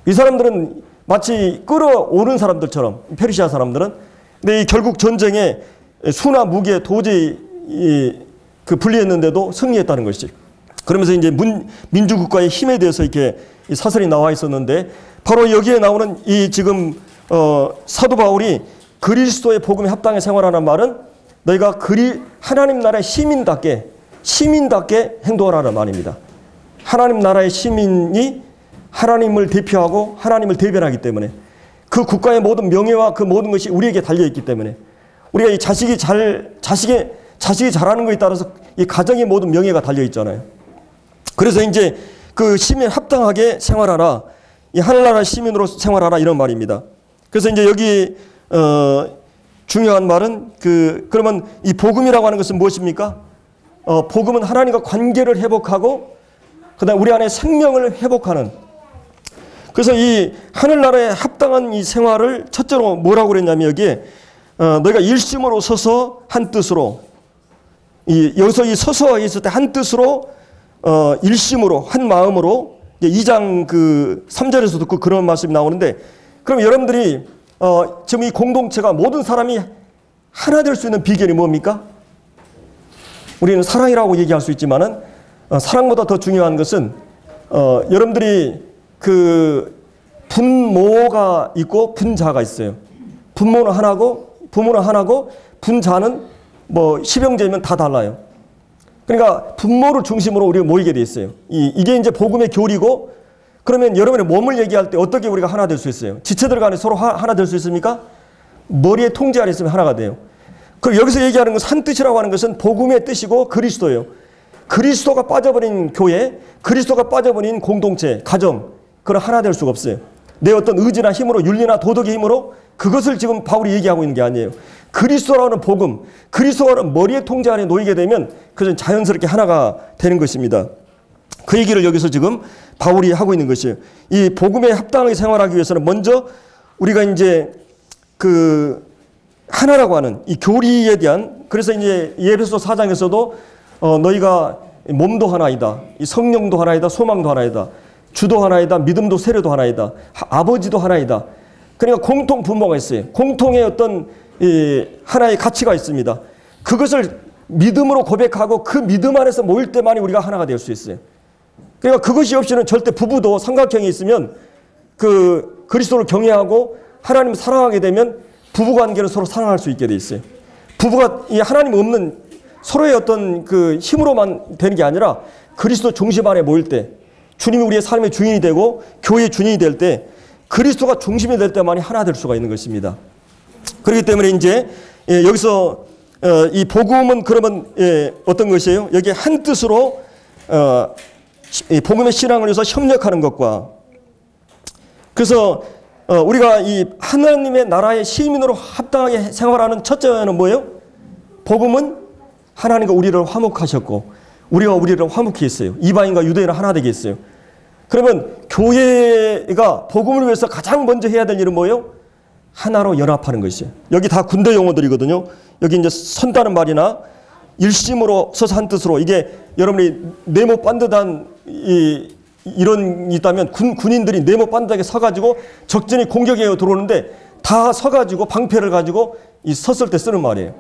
이 사람들은 마치 끌어오른 사람들처럼, 페르시아 사람들은. 근데 결국 전쟁에 수나 무기에 도저히 불리했는데도 승리했다는 것이죠. 그러면서 이제 민주국가의 힘에 대해서 이렇게 사설이 나와 있었는데, 바로 여기에 나오는 지금 사도 바울이 그리스도의 복음에 합당해 생활하는 말은 너희가 하나님 나라의 시민답게 행동하라는 말입니다. 하나님 나라의 시민이 하나님을 대표하고 하나님을 대변하기 때문에 그 국가의 모든 명예와 그 모든 것이 우리에게 달려있기 때문에 우리가 이 자식이 잘하는 것에 따라서 이 가정의 모든 명예가 달려있잖아요. 그래서 이제 그 시민 합당하게 생활하라. 이 하늘나라 시민으로 생활하라 이런 말입니다. 그래서 이제 여기 중요한 말은 그러면 이 복음이라고 하는 것은 무엇입니까? 복음은 하나님과 관계를 회복하고 그다음 우리 안에 생명을 회복하는. 그래서 이 하늘나라에 합당한 이 생활을 첫째로 뭐라고 그랬냐면 여기에 너희가 일심으로 서서 한 뜻으로 여기서 이 서서 있을 때 한 뜻으로 일심으로 한 마음으로 2장 3절에서도 그런 말씀이 나오는데 그럼 여러분들이 지금 이 공동체가 모든 사람이 하나 될 수 있는 비결이 뭡니까? 우리는 사랑이라고 얘기할 수 있지만은 사랑보다 더 중요한 것은 여러분들이 분모가 있고 분자가 있어요. 부모는 하나고 분자는 뭐 십형제면 다 달라요. 그러니까 분모를 중심으로 우리가 모이게 돼 있어요. 이게 이제 복음의 교리고 그러면 여러분의 몸을 얘기할 때 어떻게 우리가 하나 될 수 있어요? 지체들 간에 서로 하나 될 수 있습니까? 머리에 통제 안에 있으면 하나가 돼요. 그리고 여기서 얘기하는 것은 한 뜻이라고 하는 것은 복음의 뜻이고 그리스도예요. 그리스도가 빠져버린 교회, 그리스도가 빠져버린 공동체, 가정, 그건 하나 될 수가 없어요. 내 어떤 의지나 힘으로 윤리나 도덕의 힘으로 그것을 지금 바울이 얘기하고 있는 게 아니에요. 그리스도라는 복음, 그리스도라는 머리의 통제 안에 놓이게 되면 그것은 자연스럽게 하나가 되는 것입니다. 그 얘기를 여기서 지금 바울이 하고 있는 것이에요. 이 복음에 합당하게 생활하기 위해서는 먼저 우리가 이제 하나라고 하는 이 교리에 대한 그래서 이제 에베소 4장에서도 너희가 몸도 하나이다. 이 성령도 하나이다. 소망도 하나이다. 주도 하나이다. 믿음도 세례도 하나이다. 아버지도 하나이다. 그러니까 공통 분모가 있어요. 공통의 어떤 하나의 가치가 있습니다. 그것을 믿음으로 고백하고 그 믿음 안에서 모일 때만이 우리가 하나가 될 수 있어요. 그러니까 그것이 없이는 절대 부부도 삼각형이 있으면 그리스도를 경외하고 하나님을 사랑하게 되면 부부관계는 서로 사랑할 수 있게 돼 있어요. 부부가 이 하나님 없는 서로의 어떤 힘으로만 되는 게 아니라 그리스도 중심 안에 모일 때 주님이 우리의 삶의 주인이 되고 교회의 주인이 될 때 그리스도가 중심이 될 때만이 하나 될 수가 있는 것입니다. 그렇기 때문에 이제 여기서 이 복음은 그러면 어떤 것이에요? 여기 한 뜻으로 이 복음의 신앙을 위해서 협력하는 것과 그래서 우리가 이 하나님의 나라의 시민으로 합당하게 생활하는 첫째는 뭐예요? 복음은 하나님과 우리를 화목하셨고 우리가 우리를 화목히 했어요. 이방인과 유대인을 하나 되게 했어요. 그러면 교회가 복음을 위해서 가장 먼저 해야 될 일은 뭐예요? 하나로 연합하는 것이에요. 여기 다 군대 용어들이거든요. 여기 이제 선다는 말이나 일심으로 서서 한 뜻으로 이게 여러분이 네모 반듯한 이런 있다면 군인들이 네모 반듯하게 서가지고 적진이 공격해 들어오는데 다 서가지고 방패를 가지고 섰을 때 쓰는 말이에요.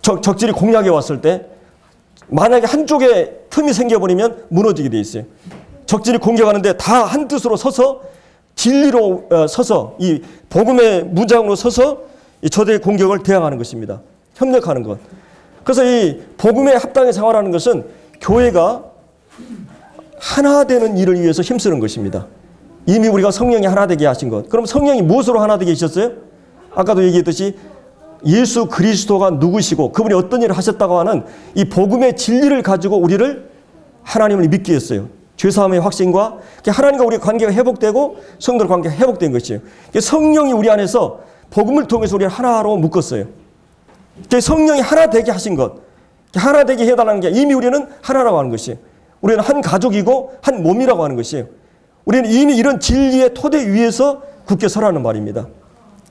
적진이 공략해 왔을 때 만약에 한쪽에 틈이 생겨버리면 무너지게 돼 있어요. 적진이 공격하는데 다 한 뜻으로 서서 진리로 서서 이 복음의 무장으로 서서 이 저들의 공격을 대항하는 것입니다. 협력하는 것. 그래서 이 복음에 합당히 생활하는 것은 교회가 하나 되는 일을 위해서 힘쓰는 것입니다. 이미 우리가 성령이 하나 되게 하신 것. 그럼 성령이 무엇으로 하나 되게 하셨어요? 아까도 얘기했듯이 예수 그리스도가 누구시고 그분이 어떤 일을 하셨다고 하는 이 복음의 진리를 가지고 우리를 하나님을 믿게 했어요. 죄사함의 확신과 하나님과 우리의 관계가 회복되고 성도들 관계가 회복된 것이에요. 성령이 우리 안에서 복음을 통해서 우리를 하나로 묶었어요. 성령이 하나 되게 하신 것, 하나 되게 해달라는 게 이미 우리는 하나라고 하는 것이에요. 우리는 한 가족이고 한 몸이라고 하는 것이에요. 우리는 이미 이런 진리의 토대 위에서 굳게 서라는 말입니다.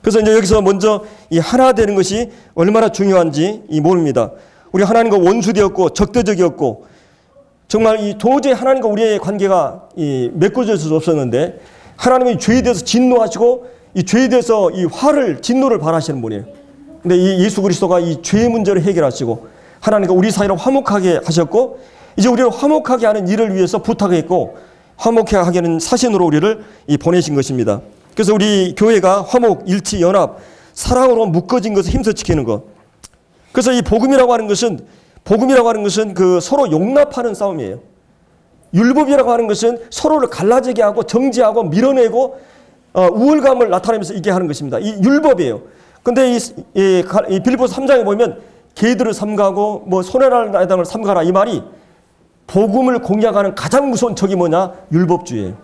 그래서 이제 여기서 먼저 이 하나 되는 것이 얼마나 중요한지 모릅니다. 우리 하나님과 원수되었고 적대적이었고 정말 이 도저히 하나님과 우리의 관계가 맺어질 수 없었는데 하나님이 죄에 대해서 진노하시고 이 죄에 대해서 이 진노를 발하시는 분이에요. 근데 이 예수 그리스도가 이 죄의 문제를 해결하시고 하나님과 우리 사이를 화목하게 하셨고 이제 우리를 화목하게 하는 일을 위해서 부탁했고 화목하게 하는 사신으로 우리를 보내신 것입니다. 그래서 우리 교회가 화목, 일치, 연합, 사랑으로 묶어진 것을 힘써 지키는 것. 그래서 이 복음이라고 하는 것은 그 서로 용납하는 싸움이에요. 율법이라고 하는 것은 서로를 갈라지게 하고 정지하고 밀어내고 우월감을 나타내면서 있게 하는 것입니다. 이 율법이에요. 근데 이 빌립보서 3장에 보면 개들을 삼가고 뭐 손해날 나당을 삼가라 이 말이 복음을 공략하는 가장 무서운 적이 뭐냐? 율법주의예요.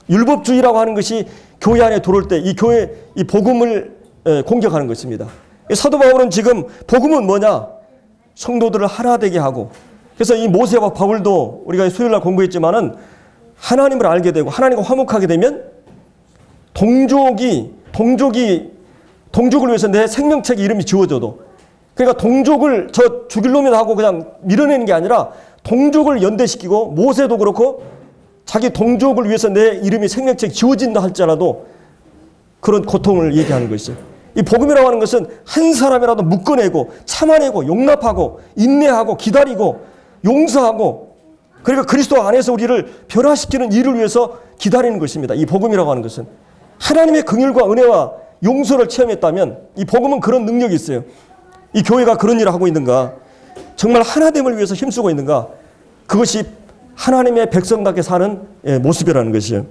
율법주의라고 하는 것이 교회 안에 들어올 때 이 교회 이 복음을 공격하는 것입니다. 사도 바울은 지금 복음은 뭐냐? 성도들을 하나 되게 하고 그래서 이 모세와 바울도 우리가 수요일 날 공부했지만은 하나님을 알게 되고 하나님과 화목하게 되면 동족을 위해서 내 생명책에 이름이 지워져도 그러니까 동족을 저 죽일 놈이다 하고 그냥 밀어내는 게 아니라 동족을 연대시키고 모세도 그렇고 자기 동족을 위해서 내 이름이 생명책에 지워진다 할지라도 그런 고통을 얘기하는 것이죠. 이 복음이라고 하는 것은 한 사람이라도 묶어내고 참아내고 용납하고 인내하고 기다리고 용서하고 그러니까 그리스도 안에서 우리를 변화시키는 일을 위해서 기다리는 것입니다. 이 복음이라고 하는 것은 하나님의 긍휼과 은혜와 용서를 체험했다면 이 복음은 그런 능력이 있어요. 이 교회가 그런 일을 하고 있는가? 정말 하나됨을 위해서 힘쓰고 있는가? 그것이 하나님의 백성답게 사는 모습이라는 것이에요.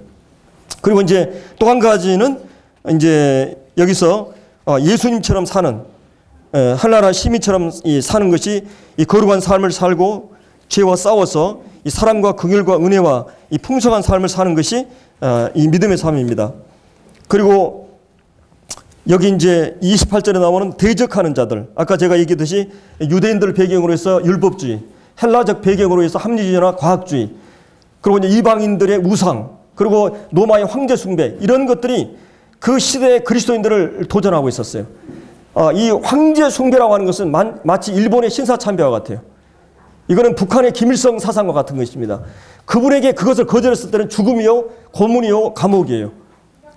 그리고 이제 또 한 가지는 이제 여기서 예수님처럼 사는 한나라 시민처럼 사는 것이 이 거룩한 삶을 살고 죄와 싸워서 이 사랑과 긍휼과 은혜와 이 풍성한 삶을 사는 것이 이 믿음의 삶입니다. 그리고 여기 이제 28절에 나오는 대적하는 자들, 아까 제가 얘기했듯이 유대인들 배경으로 해서 율법주의, 헬라적 배경으로 해서 합리주의나 과학주의, 그리고 이제 이방인들의 우상, 그리고 로마의 황제 숭배 이런 것들이 그 시대의 그리스도인들을 도전하고 있었어요. 이 황제 숭배라고 하는 것은 마치 일본의 신사참배와 같아요. 이거는 북한의 김일성 사상과 같은 것입니다. 그분에게 그것을 거절했을 때는 죽음이요, 고문이요, 감옥이에요.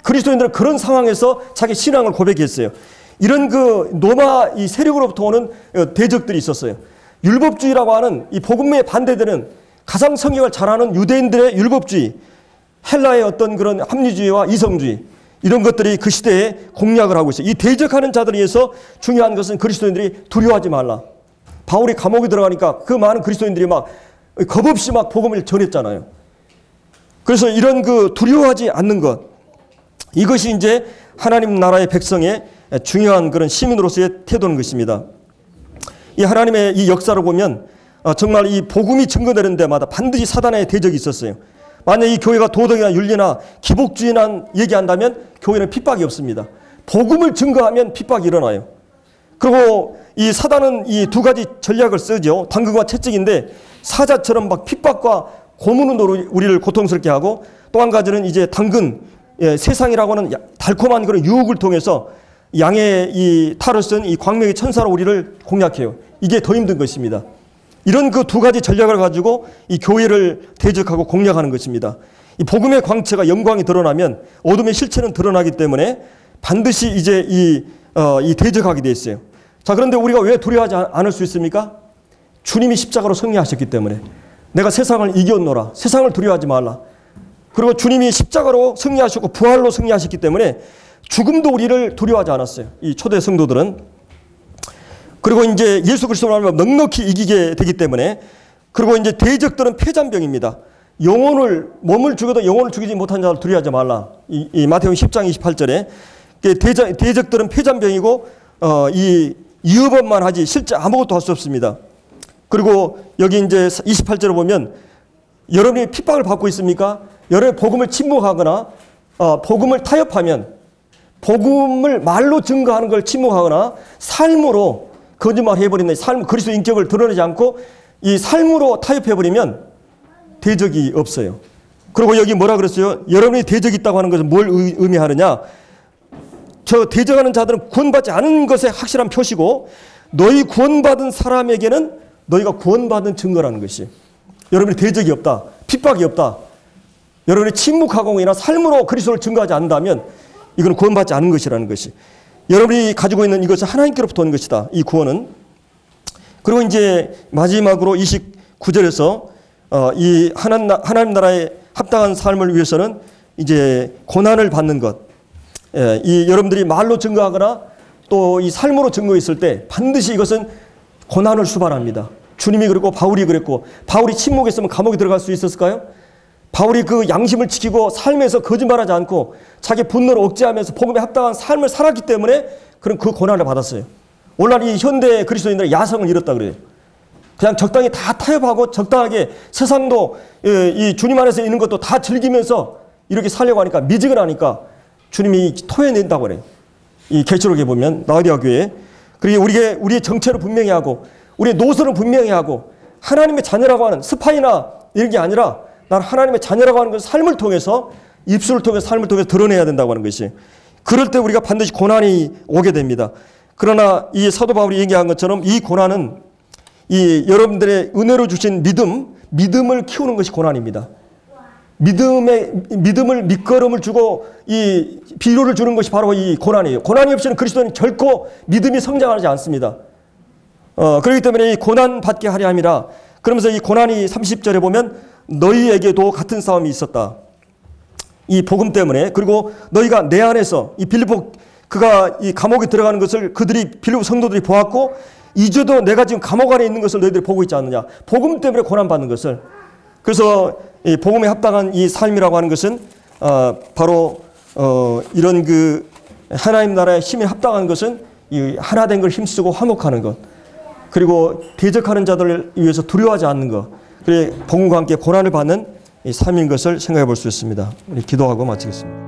그리스도인들은 그런 상황에서 자기 신앙을 고백했어요. 이런 그 로마 이 세력으로부터 오는 대적들이 있었어요. 율법주의라고 하는 이 복음에 반대되는 가상 성경을 잘하는 유대인들의 율법주의, 헬라의 어떤 그런 합리주의와 이성주의 이런 것들이 그 시대에 공략을 하고 있어요. 이 대적하는 자들에 의해서 중요한 것은 그리스도인들이 두려워하지 말라. 바울이 감옥에 들어가니까 그 많은 그리스도인들이 막 겁없이 막 복음을 전했잖아요. 그래서 이런 그 두려워하지 않는 것, 이것이 이제 하나님 나라의 백성의 중요한 그런 시민으로서의 태도인 것입니다. 이 하나님의 이 역사를 보면 정말 이 복음이 증거되는 데마다 반드시 사단의 대적이 있었어요. 만약 이 교회가 도덕이나 윤리나 기복주의나 얘기한다면 교회는 핍박이 없습니다. 복음을 증거하면 핍박이 일어나요. 그리고 이 사단은 이 두 가지 전략을 쓰죠. 당근과 채찍인데 사자처럼 막 핍박과 고문으로 우리를 고통스럽게 하고 또 한 가지는 이제 당근, 세상이라고 하는 달콤한 그런 유혹을 통해서 양의 이 탈을 쓴 이 광명의 천사로 우리를 공략해요. 이게 더 힘든 것입니다. 이런 그 두 가지 전략을 가지고 이 교회를 대적하고 공략하는 것입니다. 이 복음의 광채가 영광이 드러나면 어둠의 실체는 드러나기 때문에 반드시 이제 이 대적하게 돼 있어요. 자, 그런데 우리가 왜 두려워하지 않을 수 있습니까? 주님이 십자가로 승리하셨기 때문에. 내가 세상을 이겼노라. 세상을 두려워하지 말라. 그리고 주님이 십자가로 승리하셨고 부활로 승리하셨기 때문에 죽음도 우리를 두려워하지 않았어요. 이 초대 성도들은. 그리고 이제 예수 그리스도로 하면 넉넉히 이기게 되기 때문에. 그리고 이제 대적들은 폐잔병입니다. 몸을 죽여도 영혼을 죽이지 못한 자를 두려워하지 말라. 이 마태복음 10장 28절에 대적들은 폐잔병이고 이 이어법만 하지 실제 아무것도 할 수 없습니다. 그리고 여기 이제 28절을 보면 여러분이 핍박을 받고 있습니까? 여러분이 복음을 침묵하거나 복음을 타협하면 복음을 말로 증거하는 걸 침묵하거나 삶으로 거짓말 해버리는 삶 그리스도 인격을 드러내지 않고 이 삶으로 타협해버리면 대적이 없어요. 그리고 여기 뭐라 그랬어요? 여러분이 대적이 있다고 하는 것은 뭘 의미하느냐? 저 대적하는 자들은 구원받지 않은 것의 확실한 표시고 너희 구원받은 사람에게는 너희가 구원받은 증거라는 것이. 여러분이 대적이 없다. 핍박이 없다. 여러분이 침묵하거나 삶으로 그리스도를 증거하지 않는다면 이건 구원받지 않은 것이라는 것이. 여러분이 가지고 있는 이것은 하나님께로부터 온 것이다. 이 구원은. 그리고 이제 마지막으로 29절에서 이 하나님 나라에 합당한 삶을 위해서는 이제 고난을 받는 것. 이 여러분들이 말로 증거하거나 또 이 삶으로 증거했을 때 반드시 이것은 고난을 수반합니다. 주님이 그랬고 바울이 그랬고, 바울이 침묵했으면 감옥에 들어갈 수 있었을까요? 바울이 그 양심을 지키고 삶에서 거짓말하지 않고 자기 분노를 억제하면서 복음에 합당한 삶을 살았기 때문에 그런 그 고난을 받았어요. 오늘날 이 현대 그리스도인들은 야성을 잃었다 그래요. 그냥 적당히 다 타협하고 적당하게 세상도 이 주님 안에서 있는 것도 다 즐기면서 이렇게 살려고 하니까, 미지근하니까 주님이 토해낸다고 그래요. 이 계시록에 보면 라오디아 교회. 그리고 우리의 정체를 분명히 하고 우리의 노선을 분명히 하고 하나님의 자녀라고 하는 스파이나 이런 게 아니라 난 하나님의 자녀라고 하는 그 삶을 통해서, 입술을 통해서, 삶을 통해서 드러내야 된다고 하는 것이, 그럴 때 우리가 반드시 고난이 오게 됩니다. 그러나 이 사도 바울이 얘기한 것처럼 이 고난은 이 여러분들의 은혜로 주신 믿음을 키우는 것이 고난입니다. 믿음을 밑거름을 주고 이 비료를 주는 것이 바로 이 고난이에요. 고난이 없이는 그리스도는 결코 믿음이 성장하지 않습니다. 그렇기 때문에 이 고난 받게 하려 함이라. 그러면서 이 고난이 30절에 보면 너희에게도 같은 싸움이 있었다. 이 복음 때문에. 그리고 너희가 내 안에서 이 빌립보 그가 이 감옥에 들어가는 것을 그들이 빌립보 성도들이 보았고, 이제도 내가 지금 감옥 안에 있는 것을 너희들이 보고 있지 않느냐. 복음 때문에 고난 받는 것을. 그래서 이 복음에 합당한 이 삶이라고 하는 것은 바로 이런 그 하나님 나라의 힘에 합당한 것은 이 하나된 걸 힘쓰고 화목하는 것, 그리고 대적하는 자들을 위해서 두려워하지 않는 것, 그리고 복음과 함께 고난을 받는 이 삶인 것을 생각해 볼 수 있습니다. 우리 기도하고 마치겠습니다.